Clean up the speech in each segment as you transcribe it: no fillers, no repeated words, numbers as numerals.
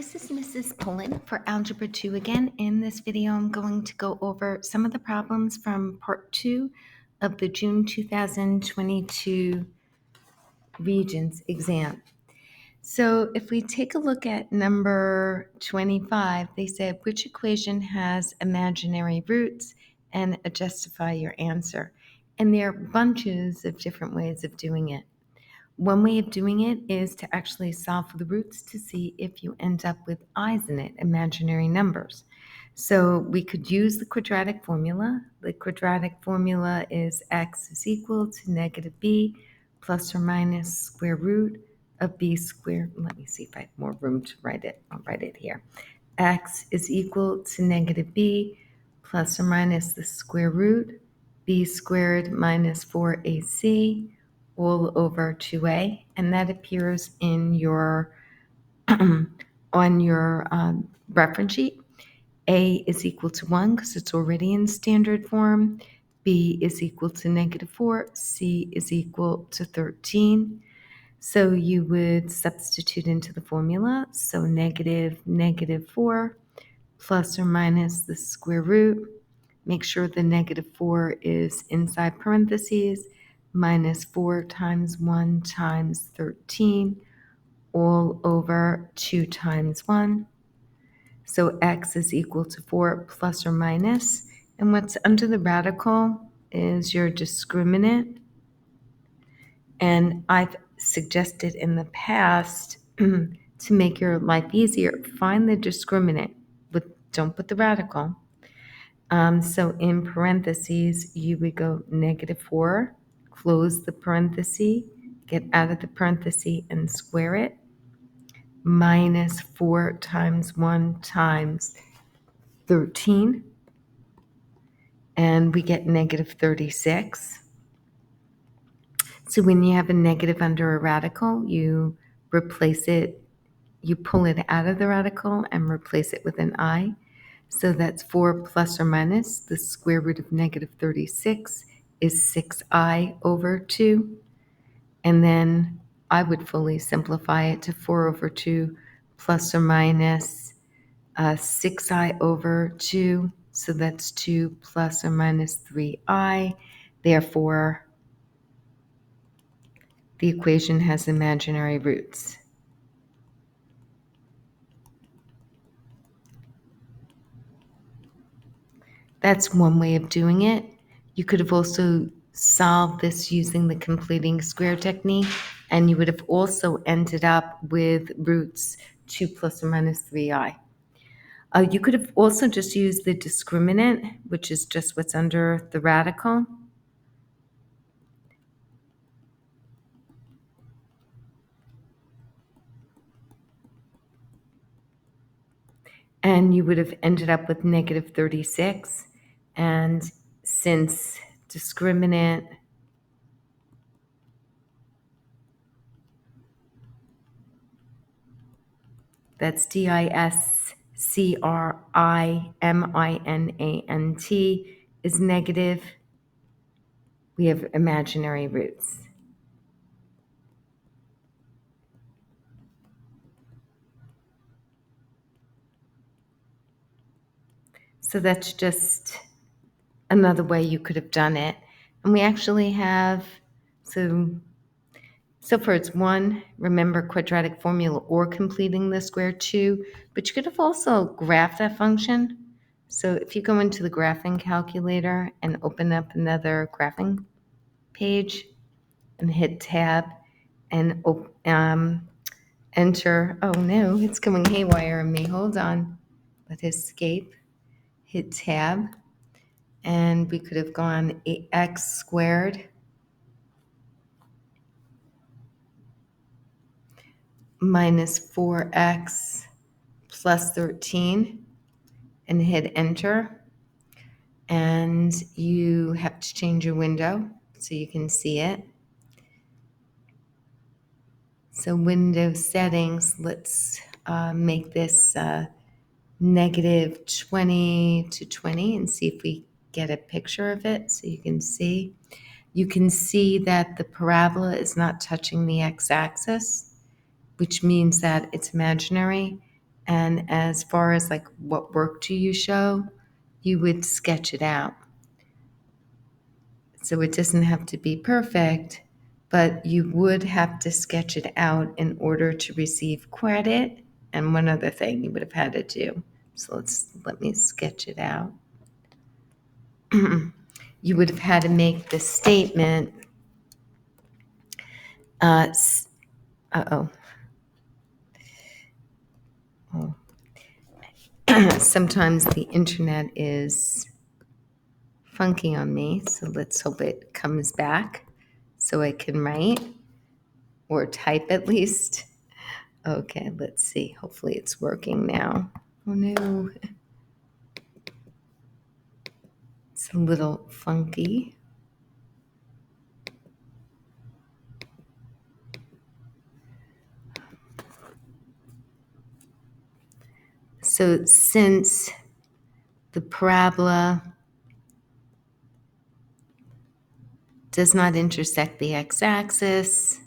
This is Mrs. Pullen for Algebra 2 again. In this video, I'm going to go over some of the problems from Part 2 of the June 2022 Regents exam. So if we take a look at number 25, they said, which equation has imaginary roots, and justify your answer. And there are bunches of different ways of doing it. One way of doing it is to actually solve for the roots to see if you end up with i's in it, imaginary numbers. So we could use the quadratic formula. The quadratic formula is x is equal to negative b plus or minus square root of b squared. Let me see if I have more room to write it. I'll write it here. X is equal to negative b plus or minus the square root b squared minus 4ac all over 2a, and that appears in your on your reference sheet. A is equal to 1 because it's already in standard form. B is equal to negative 4. C is equal to 13. So you would substitute into the formula. So negative 4 plus or minus the square root. Make sure the negative 4 is inside parentheses, minus 4 times 1 times 13, all over 2 times 1. So x is equal to 4 plus or minus. And what's under the radical is your discriminant. And I've suggested in the past to make your life easier, find the discriminant, but don't put the radical. So in parentheses, you would go negative 4, close the parenthesis, get out of the parenthesis and square it, minus 4 times 1 times 13, and we get negative 36. So when you have a negative under a radical, you replace it, you pull it out of the radical and replace it with an I. So that's 4 plus or minus the square root of negative 36 is 6i over 2. And then I would fully simplify it to 4 over 2 plus or minus 6i over 2. So that's 2 plus or minus 3i. Therefore, the equation has imaginary roots. That's one way of doing it. You could have also solved this using the completing square technique, and you would have also ended up with roots 2 plus or minus 3i. You could have also just used the discriminant, which is just what's under the radical. And you would have ended up with negative 36. And since discriminant that's discriminant is negative, we have imaginary roots. So that's just another way you could have done it. And we actually have, so for it's 1, remember quadratic formula or completing the square, 2, but you could have also graphed that function. So if you go into the graphing calculator and open up another graphing page and hit tab and enter, oh no, it's going haywire on me, hold on, let escape, hit tab, and we could have gone x squared minus 4x plus 13 and hit enter. And you have to change your window so you can see it. So window settings, let's make this negative 20 to 20 and see if we get a picture of it so you can see. You can see that the parabola is not touching the x-axis, which means that it's imaginary, And as far as like what work do you show, you would sketch it out. So it doesn't have to be perfect, but you would have to sketch it out in order to receive credit. And one other thing you would have had to do. So let me sketch it out. You would have had to make the statement, uh-oh. Oh. Sometimes the internet is funky on me, so let's hope it comes back so I can write or type at least. Okay, let's see. Hopefully it's working now. Oh no. It's a little funky. So since the parabola does not intersect the x-axis,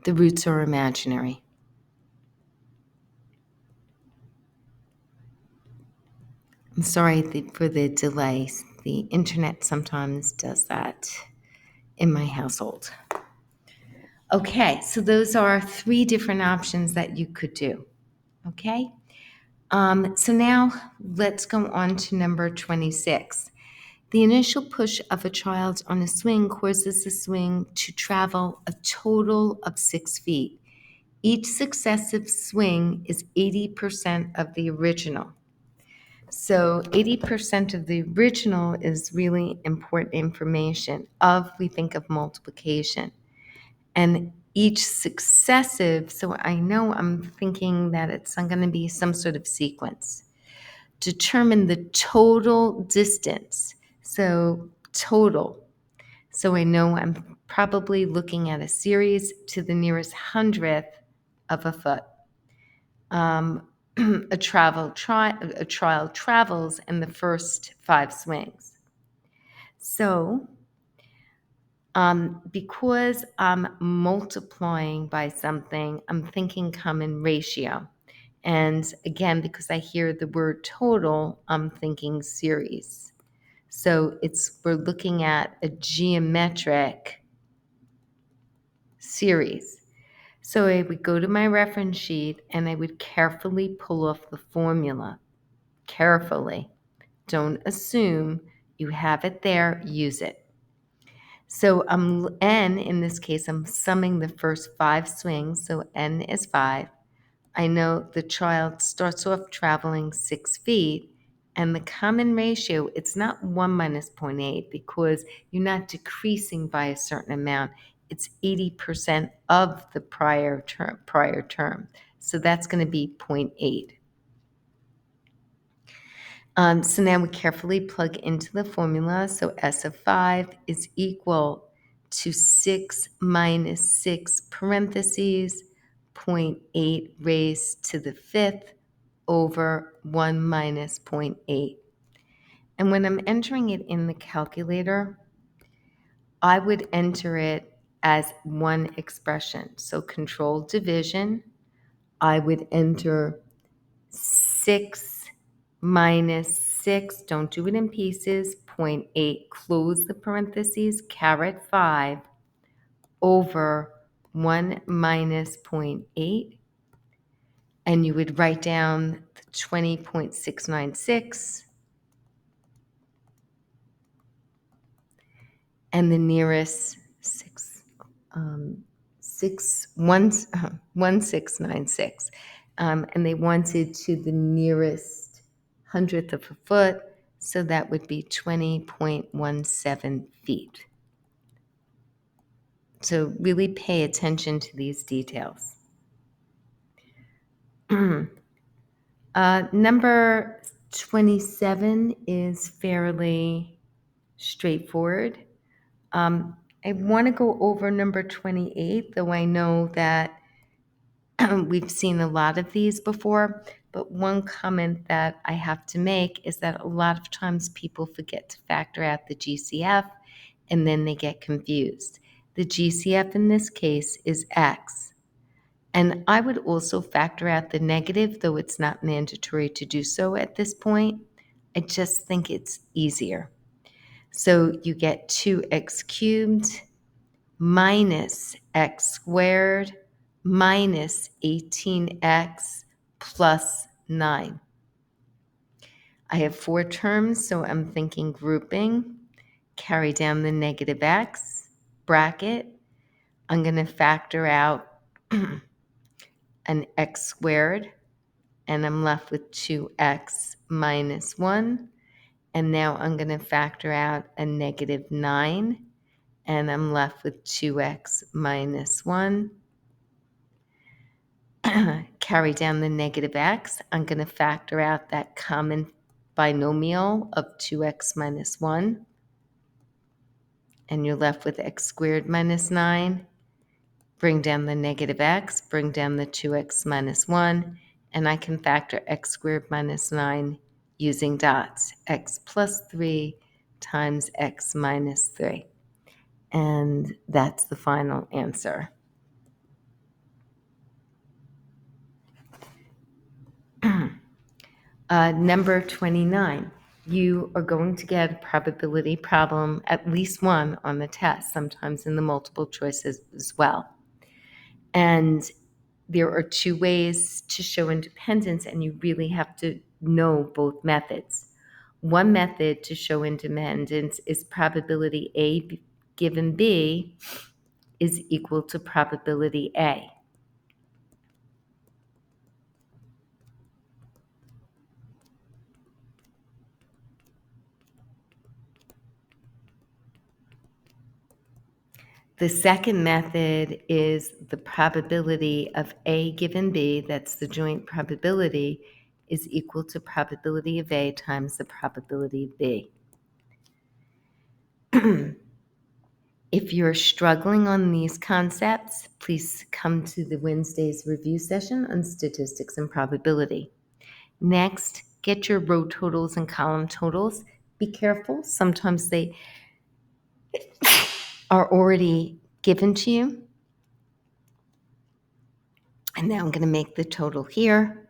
the roots are imaginary. I'm sorry for the delay. The internet sometimes does that in my household. Okay, so those are 3 different options that you could do. Okay, so now let's go on to number 26. The initial push of a child on a swing causes the swing to travel a total of 6 feet. Each successive swing is 80% of the original. So 80% of the original is really important information we think of multiplication. And each successive, so I know I'm thinking that it's going to be some sort of sequence. Determine the total distance. So total. So I know I'm probably looking at a series to the nearest hundredth of a foot. A child travels in the first 5 swings. So because I'm multiplying by something, I'm thinking common ratio. And again, because I hear the word total, I'm thinking series. So we're looking at a geometric series. So I would go to my reference sheet and I would carefully pull off the formula. Carefully. Don't assume you have it there, use it. So n in this case, I'm summing the first 5 swings, so n is 5. I know the child starts off traveling 6 feet, and the common ratio, it's not 1 minus 0.8 because you're not decreasing by a certain amount. It's 80% of the prior term. So that's going to be 0.8. So now we carefully plug into the formula. So S of 5 is equal to 6 minus 6 parentheses 0.8 raised to the 5th over 1 minus 0.8. And when I'm entering it in the calculator, I would enter it as one expression. So control division, I would enter 6 minus 6, don't do it in pieces, 0.8, close the parentheses, caret 5, over 1 minus 0.8, and you would write down 20.696, and the nearest 1696. And they wanted to the nearest hundredth of a foot, so that would be 20.17 feet. So really pay attention to these details. Number 27 is fairly straightforward. I want to go over number 28, though I know that we've seen a lot of these before, but one comment that I have to make is that a lot of times people forget to factor out the GCF and then they get confused. The GCF in this case is X. And I would also factor out the negative, though it's not mandatory to do so at this point. I just think it's easier. So you get 2x cubed minus x squared minus 18x plus 9. I have 4 terms, so I'm thinking grouping. Carry down the negative x, bracket. I'm going to factor out an x squared, and I'm left with 2x minus 1. And now I'm going to factor out a negative 9, and I'm left with 2x minus 1. Carry down the negative x. I'm going to factor out that common binomial of 2x minus 1. And you're left with x squared minus 9. Bring down the negative x, bring down the 2x minus 1, and I can factor x squared minus 9 using dots. X plus 3 times x minus 3. And that's the final answer. Number 29. You are going to get a probability problem, at least one on the test, sometimes in the multiple choices as well. And there are 2 ways to show independence, and you really have to know both methods. One method to show independence is probability A given B is equal to probability A. The second method is the probability of A given B, that's the joint probability, is equal to probability of A times the probability of B. If you're struggling on these concepts, please come to the Wednesday's review session on statistics and probability. Next, get your row totals and column totals. Be careful, sometimes they are already given to you. And now I'm going to make the total here.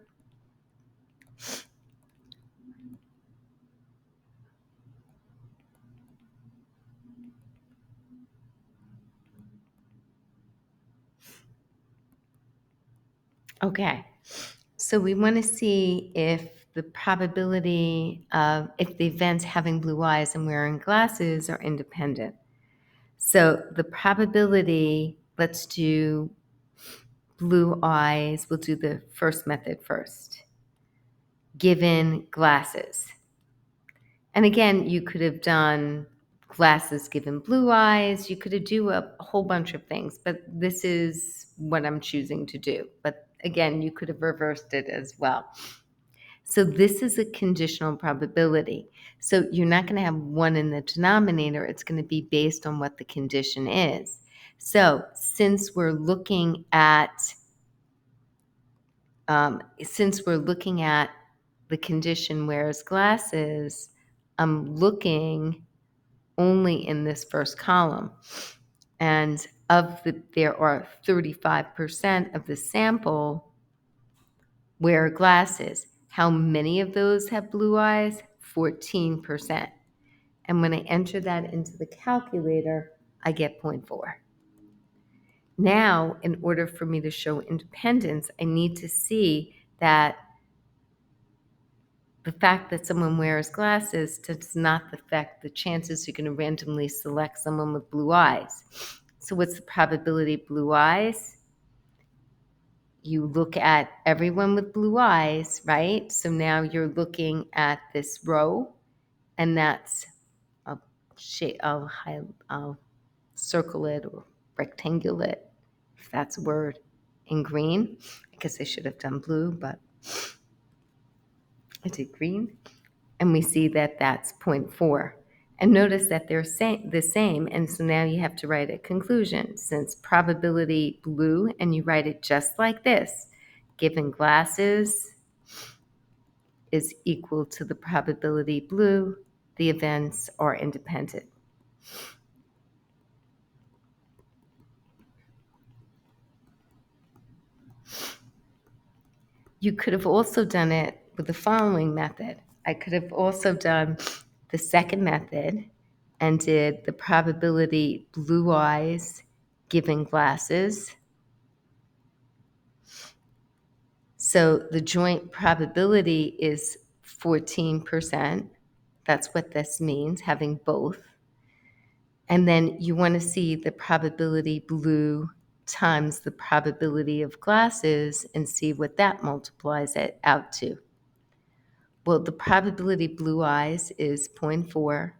Okay, so we want to see if the probability of if the events having blue eyes and wearing glasses are independent. So the probability, let's do blue eyes. We'll do the first method first. Given glasses. And again, you could have done glasses given blue eyes. You could have do a whole bunch of things, but this is what I'm choosing to do. But again, you could have reversed it as well. So this is a conditional probability. So you're not going to have 1 in the denominator. It's going to be based on what the condition is. So since we're looking at the condition wears glasses, I'm looking only in this first column. And there are 35% of the sample wear glasses. How many of those have blue eyes? 14%. And when I enter that into the calculator, I get 0.4. Now, in order for me to show independence, I need to see that the fact that someone wears glasses does not affect the chances you're going to randomly select someone with blue eyes. So what's the probability of blue eyes? You look at everyone with blue eyes, right? So now you're looking at this row, and that's, I'll circle it or rectangle it, if that's a word, in green. I guess I should have done blue, but I did green. And we see that that's 0.4. And notice that they're the same, and so now you have to write a conclusion. Since probability blue, and you write it just like this, given glasses, is equal to the probability blue, the events are independent. You could have also done it with the following method. I could have also done the second method and did the probability blue eyes given glasses. So the joint probability is 14%. That's what this means, having both. And then you want to see the probability blue times the probability of glasses and see what that multiplies it out to. Well, the probability blue eyes is 0.4.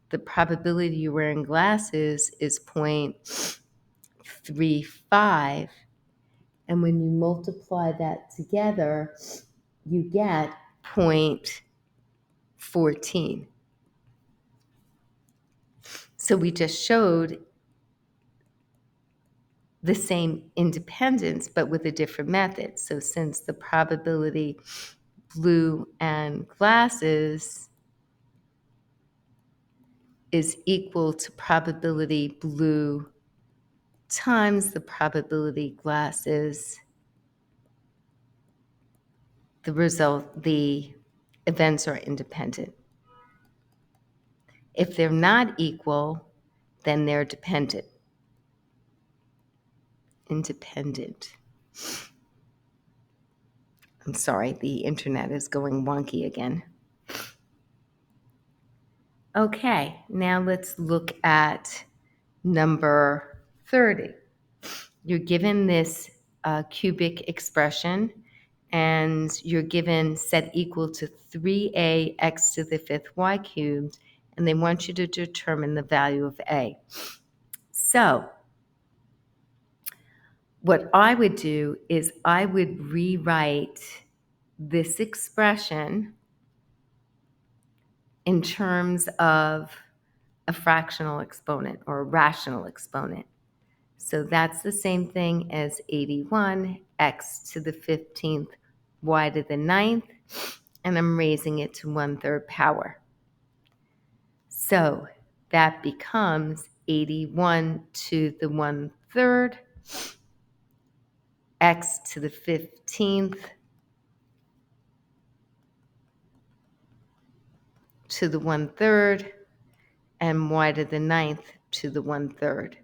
The probability you're wearing glasses is 0.35. And when you multiply that together, you get 0.14. So we just showed the same independence, but with a different method. So since the probability blue and glasses is equal to probability blue times the probability glasses, the events are independent. If they're not equal, then they're dependent. Independent. I'm sorry, the internet is going wonky again. Okay, now let's look at number 30. You're given this cubic expression, and you're given set equal to 3a x to the fifth y cubed, and they want you to determine the value of a. So what I would do is I would rewrite this expression in terms of a fractional exponent or a rational exponent. So that's the same thing as 81 x to the 15th y to the 9th, and I'm raising it to 1/3 power. So that becomes 81 to the 1/3 x to the 15th to the 1/3 and y to the 9th to the 1/3.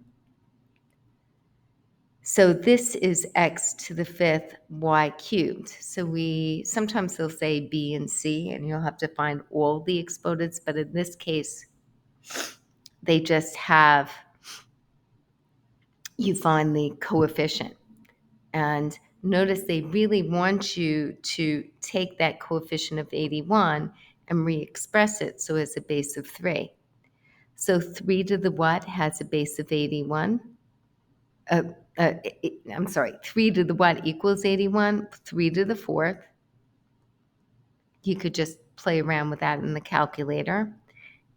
So this is x to the 5th y cubed. So sometimes they'll say b and c, and you'll have to find all the exponents, but in this case, they just have, you find the coefficient. And notice they really want you to take that coefficient of 81 and re-express it so it's a base of 3. So 3 to the what has a base of 81? I'm sorry, 3 to the what equals 81? 3 to the 4th. You could just play around with that in the calculator.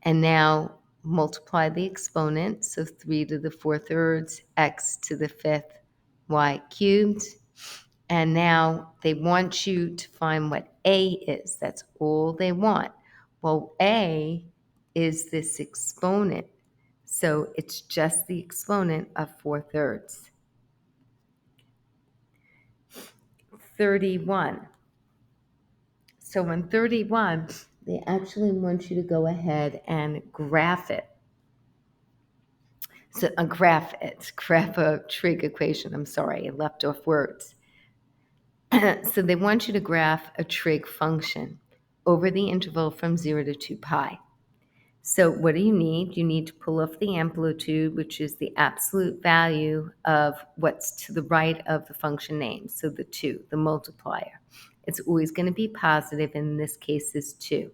And now multiply the exponent. So 3 to the 4/3 x to the 5th y cubed. And now they want you to find what a is. That's all they want. Well, a is this exponent. So it's just the exponent of 4/3. 31. So in 31, they actually want you to go ahead and graph it. So graph a trig equation. I'm sorry, I left off words. So they want you to graph a trig function over the interval from 0 to 2 pi. So what do you need? You need to pull off the amplitude, which is the absolute value of what's to the right of the function name. So the 2, the multiplier. It's always going to be positive, in this case is 2.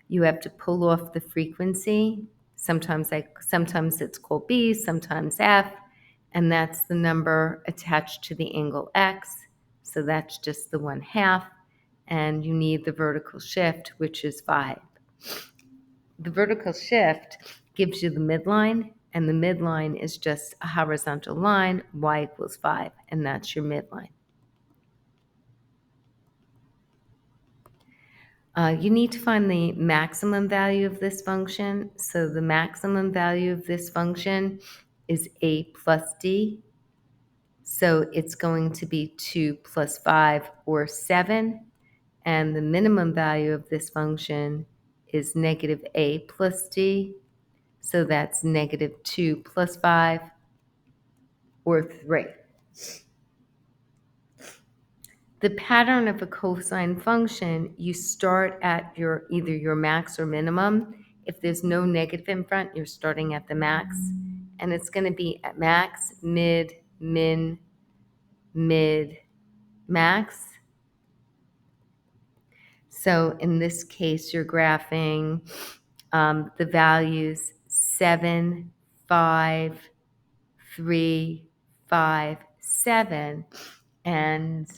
You have to pull off the frequency. Sometimes it's called B, sometimes F, and that's the number attached to the angle X. So that's just the 1/2. And you need the vertical shift, which is 5. The vertical shift gives you the midline, and the midline is just a horizontal line, y equals 5, and that's your midline. You need to find the maximum value of this function. So the maximum value of this function is a plus d. So it's going to be 2 plus 5 or 7. And the minimum value of this function is negative a plus d. So that's negative 2 plus 5 or 3. The pattern of a cosine function, you start at either your max or minimum. If there's no negative in front, you're starting at the max. And it's going to be at max, mid, min, mid, max. So in this case, you're graphing the values 7, 5, 3, 5, 7. And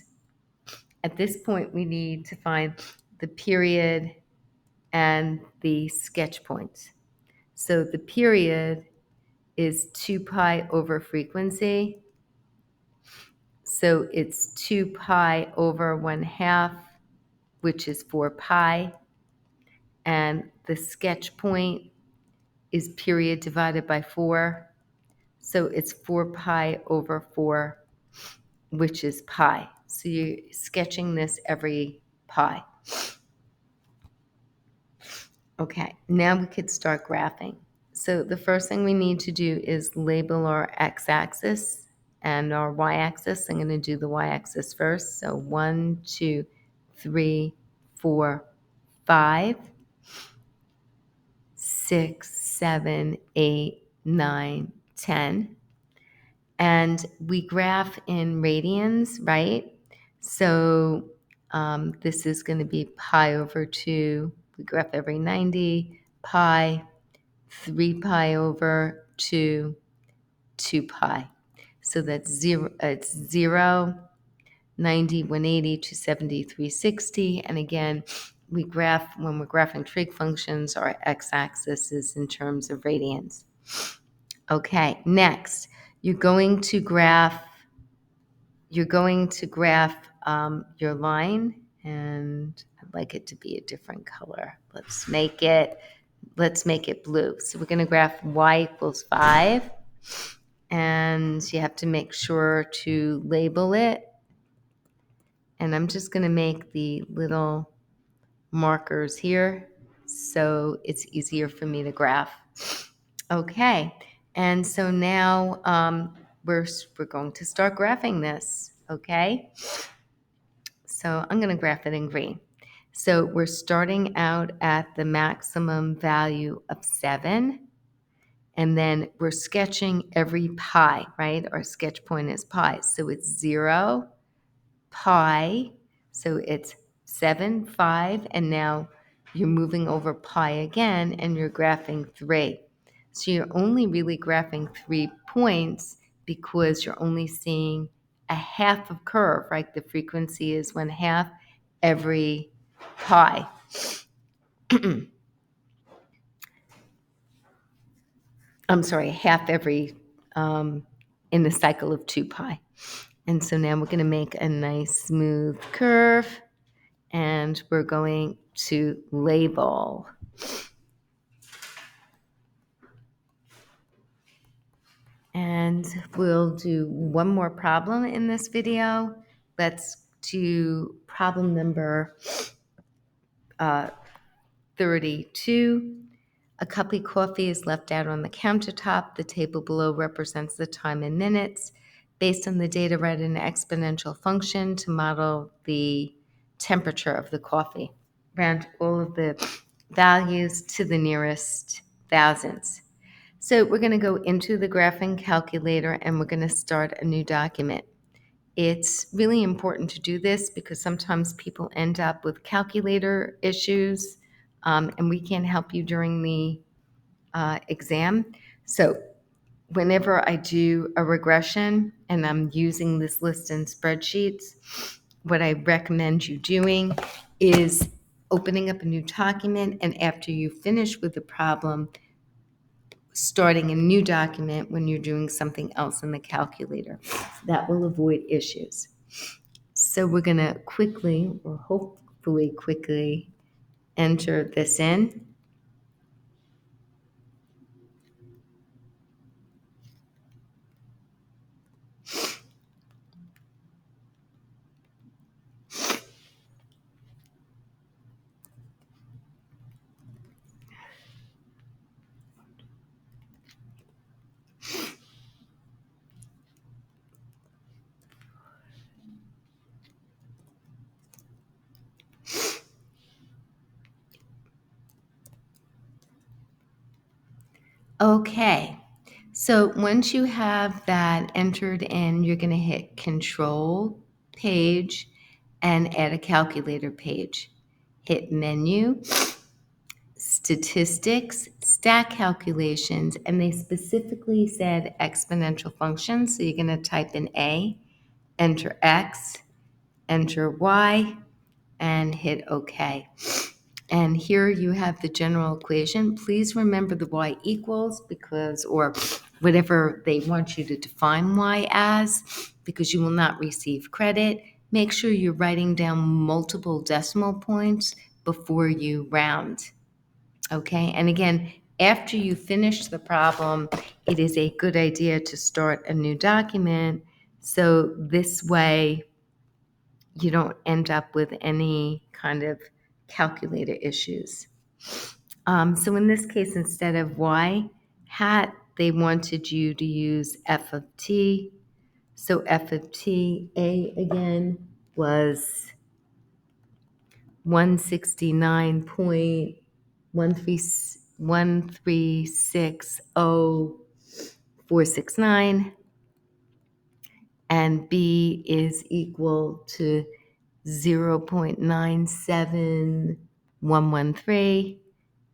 at this point, we need to find the period and the sketch points. So the period is 2 pi over frequency. So it's 2 pi over 1/2, which is 4 pi. And the sketch point is period divided by 4. So it's 4 pi over 4, which is pi. So you're sketching this every pi. Okay, now we could start graphing. So the first thing we need to do is label our x-axis and our y-axis. I'm going to do the y-axis first. So 1, 2, 3, 4, 5, 6, 7, 8, 9, 10. And we graph in radians, right? So this is going to be pi over 2. We graph every 90, pi, 3 pi over 2, 2 pi. So that's 0, it's 0, 90, 180, 270, 360. And again, we graph, when we're graphing trig functions, our x-axis is in terms of radians. Okay, next, you're going to graph your line, and I'd like it to be a different color. Let's make it blue. So we're going to graph y equals 5, and you have to make sure to label it. And I'm just going to make the little markers here so it's easier for me to graph. Okay, and so now we're going to start graphing this, okay? So I'm going to graph it in green. So we're starting out at the maximum value of 7, and then we're sketching every pi, right? Our sketch point is pi. So it's 0, pi, so it's 7, 5, and now you're moving over pi again, and you're graphing 3. So you're only really graphing 3 points because you're only seeing a half of curve, right? The frequency is 1/2 every pi. I'm sorry, half every in the cycle of 2 pi. And so now we're going to make a nice smooth curve, and we're going to label. And we'll do one more problem in this video. Let's do problem number 32. A cup of coffee is left out on the countertop. The table below represents the time in minutes. Based on the data, write an exponential function to model the temperature of the coffee. Round all of the values to the nearest thousands. So we're going to go into the graphing calculator, and we're going to start a new document. It's really important to do this because sometimes people end up with calculator issues, and we can't help you during the exam. So whenever I do a regression and I'm using this list in spreadsheets, what I recommend you doing is opening up a new document, and after you finish with the problem, starting a new document when you're doing something else in the calculator. That will avoid issues. So we're going to quickly, or hopefully quickly, enter this in. Okay, so once you have that entered in, you're going to hit Control Page and add a calculator page. Hit Menu, Statistics, Stack Calculations, and they specifically said exponential functions. So you're going to type in A, enter X, enter Y, and hit OK. And here you have the general equation. Please remember the y equals because, or whatever they want you to define y as, because you will not receive credit. Make sure you're writing down multiple decimal points before you round. Okay, and again, after you finish the problem, it is a good idea to start a new document. So this way, you don't end up with any kind of calculator issues. So in this case, instead of y hat, they wanted you to use f of t. So f of t, A again, was 169.1360469, and B is equal to 0.97113,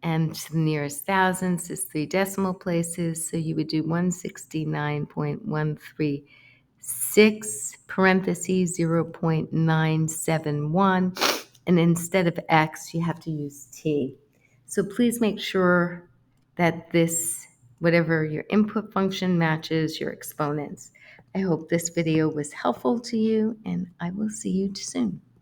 and to the nearest thousands is 3 decimal places, so you would do 169.136 parentheses 0.971, and instead of X, you have to use T. So please make sure that this, whatever your input function, matches your exponents. I hope this video was helpful to you, and I will see you soon.